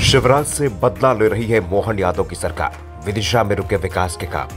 शिवराज से बदला ले रही है मोहन यादव की सरकार। विदिशा में रुके विकास के काम।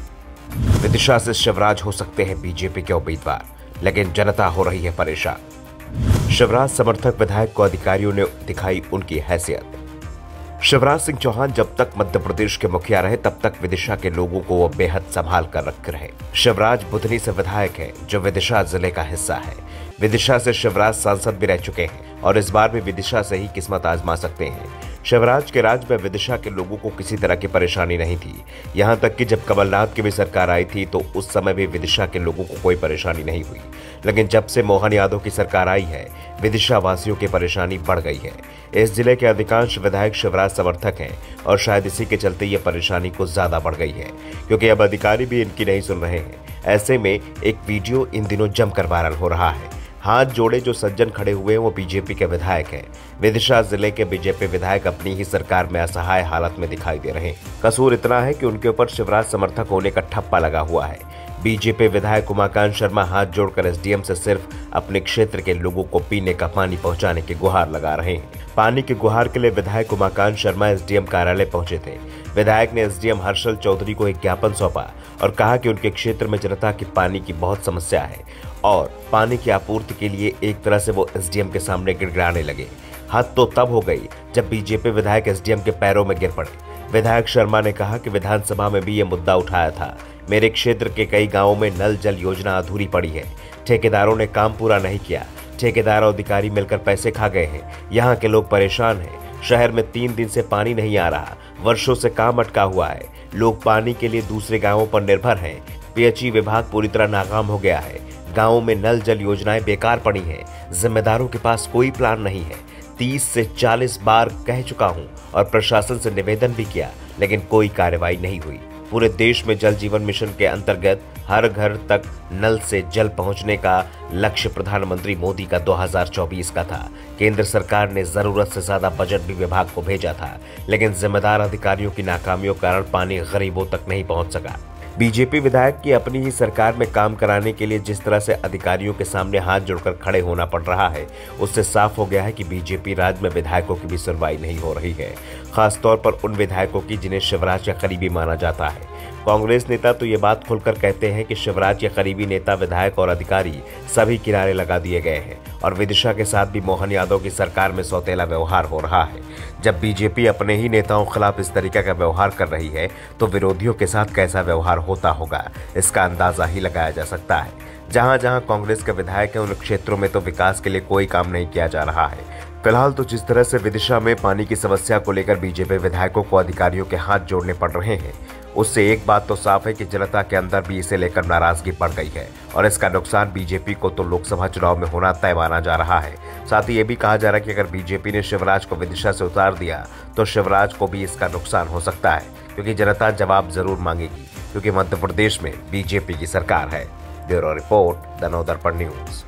विदिशा से शिवराज हो सकते हैं बीजेपी के उम्मीदवार, लेकिन जनता हो रही है परेशान। शिवराज समर्थक विधायक को अधिकारियों ने दिखाई उनकी हैसियत। शिवराज सिंह चौहान जब तक मध्य प्रदेश के मुखिया रहे तब तक विदिशा के लोगों को वो बेहद संभाल कर रखे रहे। शिवराज बुधनी से विधायक है जो विदिशा जिले का हिस्सा है। विदिशा से शिवराज सांसद भी रह चुके हैं और इस बार भी विदिशा से ही किस्मत आजमा सकते हैं। शिवराज के राज में विदिशा के लोगों को किसी तरह की परेशानी नहीं थी। यहां तक कि जब कमलनाथ की भी सरकार आई थी तो उस समय भी विदिशा के लोगों को कोई परेशानी नहीं हुई। लेकिन जब से मोहन यादव की सरकार आई है, विदिशा वासियों की परेशानी बढ़ गई है। इस जिले के अधिकांश विधायक शिवराज समर्थक हैं और शायद इसी के चलते ये परेशानी कुछ ज्यादा बढ़ गई है, क्योंकि अब अधिकारी भी इनकी नहीं सुन रहे हैं। ऐसे में एक वीडियो इन दिनों जमकर वायरल हो रहा है। हाथ जोड़े जो सज्जन खड़े हुए हैं वो बीजेपी के विधायक हैं। विदिशा जिले के बीजेपी विधायक अपनी ही सरकार में असहाय हालत में दिखाई दे रहे हैं। कसूर इतना है कि उनके ऊपर शिवराज समर्थक होने का ठप्पा लगा हुआ है। बीजेपी विधायक उमाकांत शर्मा हाथ जोड़कर एसडीएम से सिर्फ अपने क्षेत्र के लोगों को पीने का पानी पहुंचाने की गुहार लगा रहे हैं। पानी की गुहार के लिए विधायक उमाकांत शर्मा एसडीएम कार्यालय पहुंचे थे। विधायक ने एसडीएम हर्षल चौधरी को एक ज्ञापन सौंपा और कहा कि उनके क्षेत्र में जनता की पानी की बहुत समस्या है और पानी की आपूर्ति के लिए एक तरह से वो एसडीएम के सामने गिड़गिड़ाने लगे। हद तो तब हो गई जब बीजेपी विधायक एसडीएम के पैरों में गिर पड़े। विधायक शर्मा ने कहा कि विधानसभा में भी ये मुद्दा उठाया था। मेरे क्षेत्र के कई गांवों में नल जल योजना अधूरी पड़ी है। ठेकेदारों ने काम पूरा नहीं किया। ठेकेदार और अधिकारी मिलकर पैसे खा गए हैं। यहाँ के लोग परेशान हैं। शहर में 3 दिन से पानी नहीं आ रहा। वर्षों से काम अटका हुआ है। लोग पानी के लिए दूसरे गांवों पर निर्भर हैं। पीएचई विभाग पूरी तरह नाकाम हो गया है। गांवों में नल जल योजनाएं बेकार पड़ी हैं। जिम्मेदारों के पास कोई प्लान नहीं है। 30 से 40 बार कह चुका हूं और प्रशासन से निवेदन भी किया, लेकिन कोई कार्रवाई नहीं हुई। पूरे देश में जल जीवन मिशन के अंतर्गत हर घर तक नल से जल पहुंचने का लक्ष्य प्रधानमंत्री मोदी का 2024 का था। केंद्र सरकार ने जरूरत से ज्यादा बजट भी विभाग को भेजा था, लेकिन जिम्मेदार अधिकारियों की नाकामियों के कारण पानी गरीबों तक नहीं पहुंच सका। बीजेपी विधायक की अपनी ही सरकार में काम कराने के लिए जिस तरह से अधिकारियों के सामने हाथ जोड़कर खड़े होना पड़ रहा है, उससे साफ हो गया है कि बीजेपी राज में विधायकों की भी सुनवाई नहीं हो रही है, खासतौर पर उन विधायकों की जिन्हें शिवराज का करीबी माना जाता है। कांग्रेस नेता तो ये बात खुलकर कहते हैं कि शिवराज के करीबी नेता, विधायक और अधिकारी सभी किनारे लगा दिए गए हैं और विदिशा के साथ भी मोहन यादव की सरकार में सौतेला व्यवहार हो रहा है। जब बीजेपी अपने ही नेताओं के खिलाफ इस तरीके का व्यवहार कर रही है तो विरोधियों के साथ कैसा व्यवहार होता होगा, इसका अंदाजा ही लगाया जा सकता है। जहां जहां कांग्रेस के विधायक हैं उन क्षेत्रों में तो विकास के लिए कोई काम नहीं किया जा रहा है। फिलहाल तो जिस तरह से विदिशा में पानी की समस्या को लेकर बीजेपी विधायकों को अधिकारियों के हाथ जोड़ने पड़ रहे हैं, उससे एक बात तो साफ है कि जनता के अंदर भी इसे लेकर नाराजगी बढ़ गई है और इसका नुकसान बीजेपी को तो लोकसभा चुनाव में होना तय माना जा रहा है। साथ ही ये भी कहा जा रहा है कि अगर बीजेपी ने शिवराज को विदिशा से उतार दिया तो शिवराज को भी इसका नुकसान हो सकता है, क्योंकि जनता जवाब जरूर मांगेगी, क्योंकि मध्य प्रदेश में बीजेपी की सरकार है। Bureau report, the Navdarpan news.